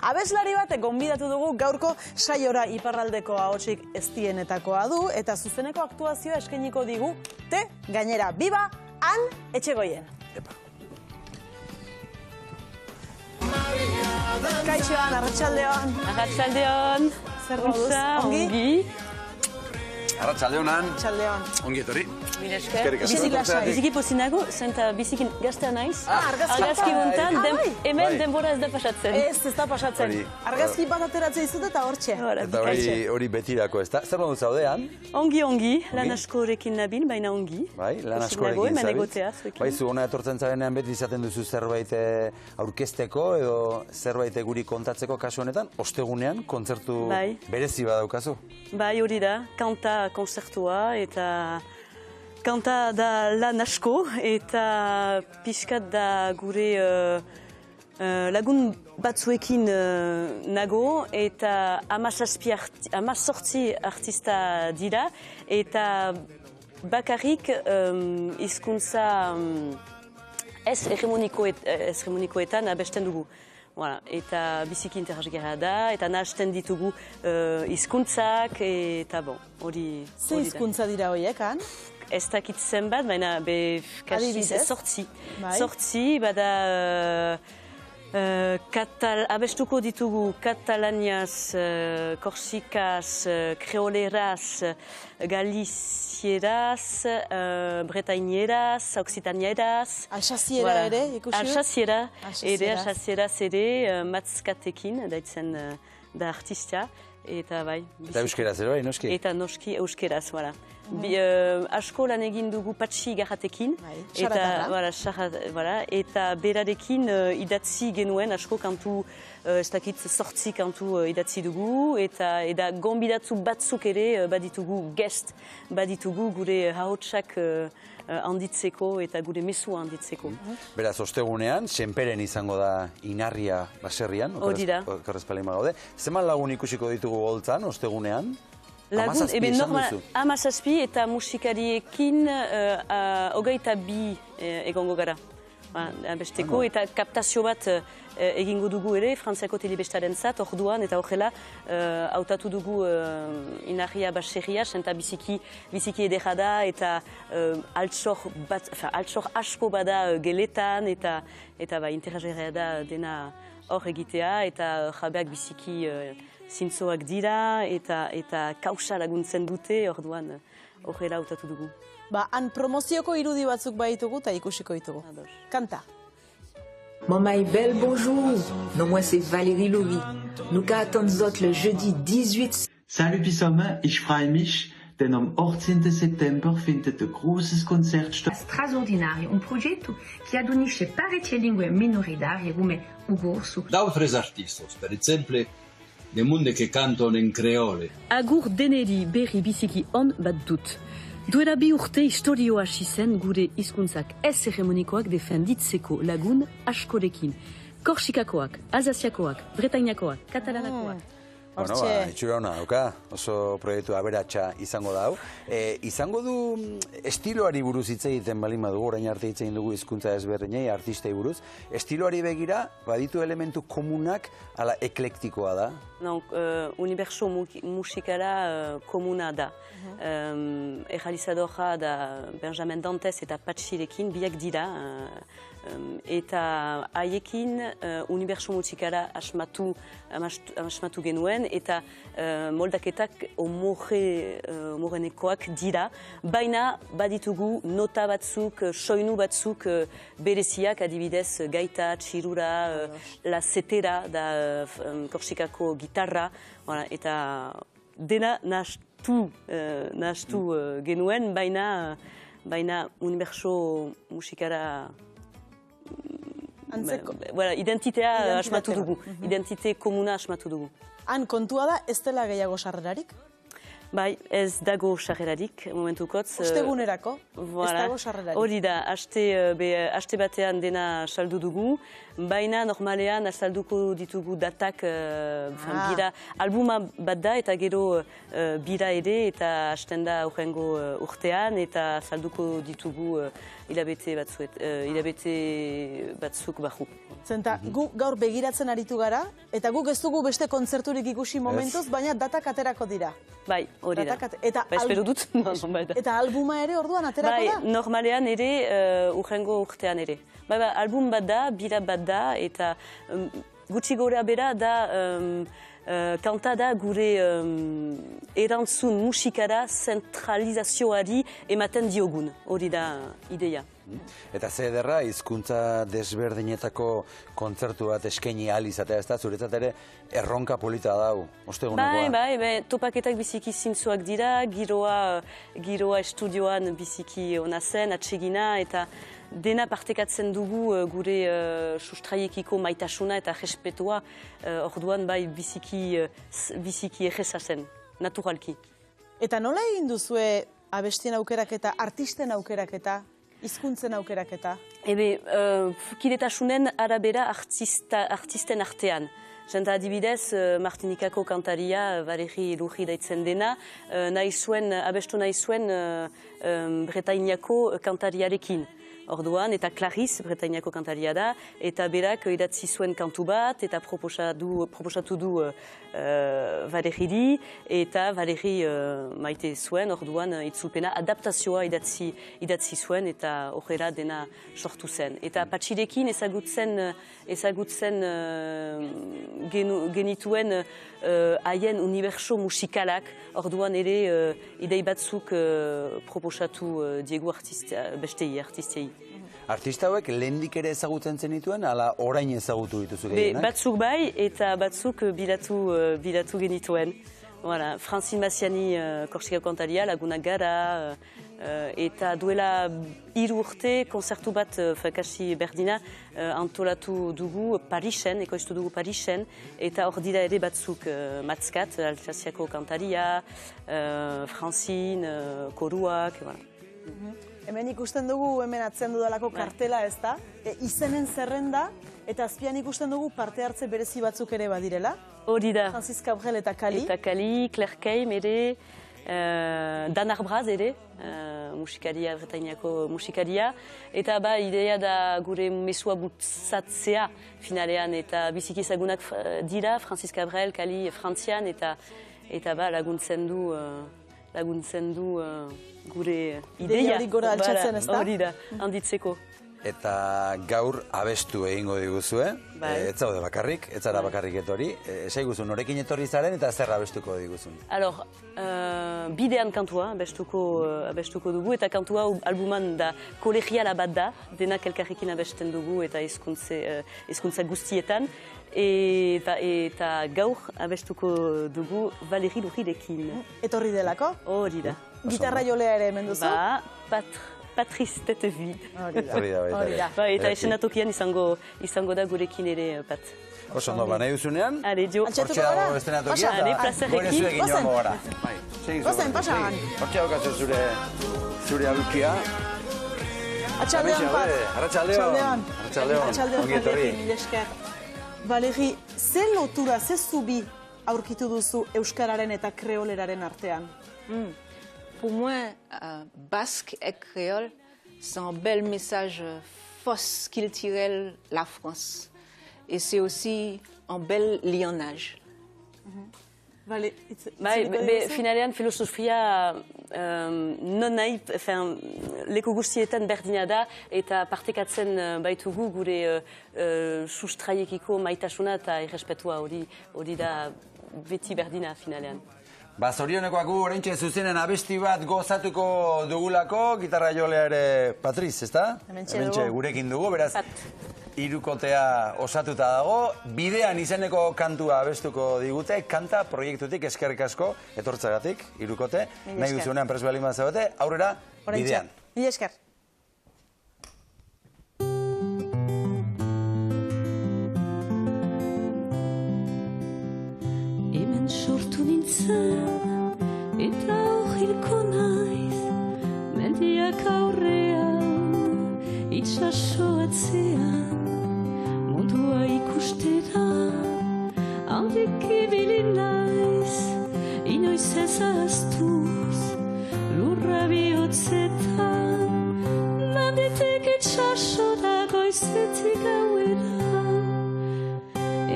Abeslari batek gonbidatu dugu gaurko saiora iparraldeko ahotsik eztienetakoa du eta zuzeneko aktuazioa eskainiko digu gainera biba Han Etxegoien. Kaixo Han, arratsaldeon. Arratsaldeon. Zer moduz? Ongi? Arratsaldeon Han. Arratsaldeon. Ongi etorri. Bizik lasai. Biziki pozinago, zenta bizikin gaztea naiz. Argazki guntan, hemen denbora ez da pasatzen. Ez da pasatzen. Argazki bat ateratzen dizut eta hortxe. Eta hori betirako ez da. Zer modu zaudean? Ongi, lan askorekin nabil, baina ongi. Bai, lan askorekin zabiz. Bai, zu hona etortzen zarenean beti izaten duzu zerbait aurkezteko edo zerbait guri kontatzeko kasu honetan, ostegunean kontzertu berezi badaukazu. Bai, hori da, kanta konzertua eta kanta da lan asko eta pixkat da gure lagun batzuekin nago eta 18 artista dira eta bakarrik hizkuntza ez hegemonikoetan abesten dugu. Eta biziki interesgarria da, eta nahasten ditugu hizkuntzak eta bon, hori... Ze hizkuntza dira horiek, Han? Ez dakit zenbat, baina sortzi. Sortzi, bada abestuko ditugu katalaniaz, korsikaz, kreoleraz, galizieraz, bretainieraz, oksitanieraz. Alsaziera ere, ikusi? Alsazieraz ere, matzkatekin, daitzen da artistia. Eta bai. Eta euskeraz ere bai, noski? Eta noski euskeraz, voilà. Asko lan egin dugu Patxi Garratekin. Eta berarekin idatzi genuen asko kantu, ez dakit sortzi kantu idatzi dugu. Eta gonbidatzu batzuk ere baditugu guest, baditugu gure ahotsak handitzeko eta gure mesua handitzeko. Beraz, ostegunean, senperen izango da Inarria baserrian, okerrezpalein magaude. Zeman lagun ikusiko ditugu holtzan, ostegunean? Lagun, 17 eta musikariekin 22 egongo gara. Besteko eta kaptazio bat egingo dugu ere, Frantziako telebestaren zat, orduan eta horrela hautatu dugu Inarria baserria, eta biziki edera da eta altsor asko bada geletan eta interesgarria da dena hor egitea eta jabeak biziki zintzoak dira eta kausa laguntzen dute, orduan horrela hautatu dugu. Han promozioko irudi batzuk baitugu eta ikusiko ditugu. Kanta. Maman belle, bonjour. Non, moi c'est Valérie Louis. Nous attendons zot le jeudi 18. Salut zusammen, ich freue mich, denn am 18. September findet ein großes Konzert statt. Straordinario, un progetto che adunisce parecchie lingue minoritarie come ugorsu. D'autres artistes, per esempio, de monde che cantano in creole. Agur deneri berri biziki on bat dut. Duela 2 urte historioa hasi zen gure hizkuntzak ez hegemonikoak defenditzeko lagun askorekin. Korsikakoak, Alsaziakoak, Bretainiakoak, Katalanakoak. Itxura hona dauka, oso proiektu aberatsa izango da hau. Izango du estiloari buruz hitz egiten balin badugu, orain arte hitz egin dugu hizkuntza ezberdinei, artistei buruz. Estiloari begira, baditu elementu komunak, ala eklektikoa da? Uniberso musikala komuna da. Errealizadora da Benjamin Dantes eta Patxirekin biak dira. Eta haiekin uniberso musikala asmatu genuen eta moldaketak homogenekoak dira, baina baditugu nota batzuk, soinu batzuk bereziak, adibidez gaita, txirura, la zetera da Korsikako gitarra, eta dena nahastu genuen, baina uniberso musikala identitea asmatu dugu, identite komuna asmatu dugu. Han kontua da, ez dela gehiago sarrerarik? Bai, ez dago sarrerarik, momentukotz. Ostegunerako, ez dago sarrerarik. Hori da, aste batean dena saldu dugu, baina normalean azalduko ditugu datak, bira, albuma bat da eta gero bira ere eta hasten da aurrengo urtean eta azalduko ditugu hilabete batzuk bahu. Zenta, gu gaur begiratzen aritu gara, eta guk ez dugu beste kontzerturik ikusi momentuz, baina datak aterako dira. Bai, hori da. Espero dut. Eta albuma ere orduan aterako da? Bai, normalean ere, urrengo urtean ere. Bai, album bat da, bira bat da, eta gutxi gora bera da, kanta da gure erantzun musikara zentralizazioari ematen diogun, hori da ideia. Eta ze ederra, hizkuntza desberdinetako kontzertu bat eskaini ahal izatea, ez da, zuretzat ere erronka polita dau, ostegunekoa. Bai, topaketak biziki zintzuak dira, giroa estudioan biziki ona zen, atsegina, eta dena partekatzen dugu gure sustraiekiko maitasuna eta respetua, orduan bai biziki egeza zen, naturalki. Eta nola egin duzue abestien aukeraketa, artisten aukeraketa, hizkuntzen aukeraketa? Kidetasunen arabera artisten artean. Jenta adibidez, Martinikako kantaria, Valeri Lurri daitzen dena, abestu nahi zuen Bretainiako kantariarekin. Orduan, eta Clarice, Bretainiako kantaria da, eta berak idatzi zuen kantu bat, eta proposatu du Valeriri, eta Valeri maite zuen, orduan itzulpena adaptazioa idatzi zuen, eta horrela dena sortu zen. Eta Patxirekin ezagutzen genituen haien uniberso musikalak, orduan ere idei batzuk proposatu diegu artistei. Artista hauek lehendik ere ezagutzen zenituen, ala orain ezagutu dituzu gehienak? Batzuk bai, eta batzuk bilatu genituen. Francine Massiani, Korsikako kantaria, Lagunak gara, eta duela 3 urte konzertu bat kasi berdina antolatu dugu Parisen, ekoiztu dugu Parisen, eta hor dira ere batzuk Matzkat, Alsaziako kantaria, Francine, Koruak, Hemen ikusten dugu, hemen atzen dudalako kartela, ez da? Izenen zerrenda, eta azpian ikusten dugu parte hartze berezi batzuk ere badirela. Hori da. Francis Cabrel eta Kali. Eta Kali, Claire Keim ere, Dan Arbraz ere, musikaria, Bretainiako musikaria. Eta ideia da gure mesua bultzatzea finalean, eta biziki ezagunak dira, Francis Cabrel, Kali, Frantzian, eta laguntzen du gure ideia. Hori gora altxatzen, ez da? Hori da, handitzeko. Eta gaur abestu egingo diguzue, ez zaude bakarrik, ez zara bakarrik etorri. Esaiguzu, norekin etorri zaren eta zer abestuko diguzun? Bidean kantua abestuko dugu, eta kantua albuman da kolegiala bat da, denak elkarrekin abesten dugu eta hizkuntza guztietan. Eta gaur abestuko dugu Valeri Lurrirekin. Etorri delako? Hori da. Gitarra jolea ere hemen duzu? Patrice Teteville. Hori da. Eta esenatokian izango da gurekin ere bat. Oso ondo, nahi duzunean? Altxatuko gara? Estenatokia eta gure zuekin joango gara. Gozen, pasan. Hortxe daukazu zure abilkia. Atxaldeon bat. Arratxaldeon. Ongi etorri. Valeri, ze lotura, ze zubi aurkitu duzu euskararen eta kreoleraren artean? Pour moi, basque et créole, c'est un bel message fausse qu'il tirait la France. Et c'est aussi un bel lionnage. Finalean filosofia non nahi, leku guztietan berdina da, eta partekatzen baitugu gure sustraiekiko maitasuna eta irrespetua hori da beti berdina finalean. Zorionekoak gu oraintxe zuzenen abesti bat gozatuko dugulako, gitarra jolea ere Patriz, ezta? Hementxe gurekin dugu, beraz, hirukotea osatuta dago. Bidean izeneko kantua abestuko digute, kanta proiektutik eskerrik asko, etortzagatik, hirukote. Nahi duzunean presu balin bat zaudete, aurrera, bidean. Mila esker. Hemen sortu nintzen, eta hilko naiz, mendiak aurrean, itxaso atzean, mundu Hortik ibili naiz, inoiz ez ahaztuz, lurra bihotzetan, manditik itxasora goizetik gauera.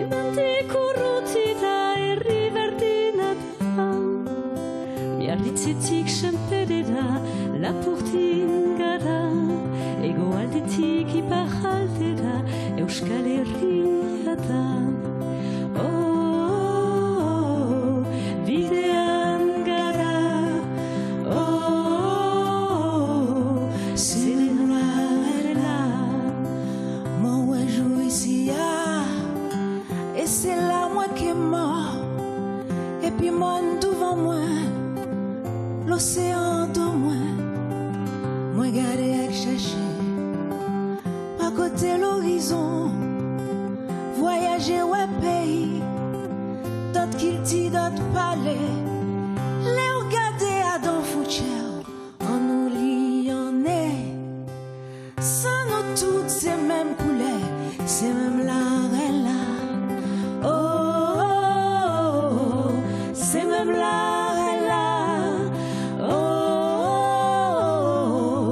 Emandik urrutira herri berdina da, Biarritzetik senperera lapurtin gara, hegoaldetik iparraldera Euskal Herria da. Oh, bidean gara, oh, Serenarela. Moi un jour ici, et c'est là moi qui est mort. Et puis moi devant moi, l'océan devant moi. Moi garder avec chercher, pas côté l'horizon. Voyager ouais pays, d'autres qui dit d'autres parler. Les regarder à dans foucheur, en nous lyonnais. Sans nous toutes ces mêmes couleurs, ces mêmes là. Oh, oh, oh, ces mêmes là. Oh, oh,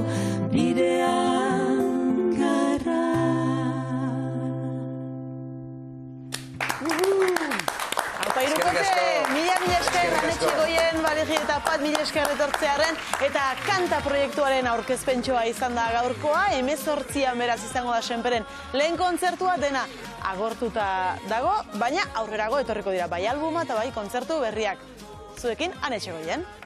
oh, bidean gara. Mila esker, Anetxegoien, Valegi eta Pat, mila esker etortzearen, eta kanta proiektuaren aurkezpentsoa izan da gaurkoa, 18an beraz izango da Senperen lehen kontzertua, dena agortuta dago, baina aurrerago etorriko dira bai albuma eta bai kontzertu berriak. Zuekin, Anetxegoien.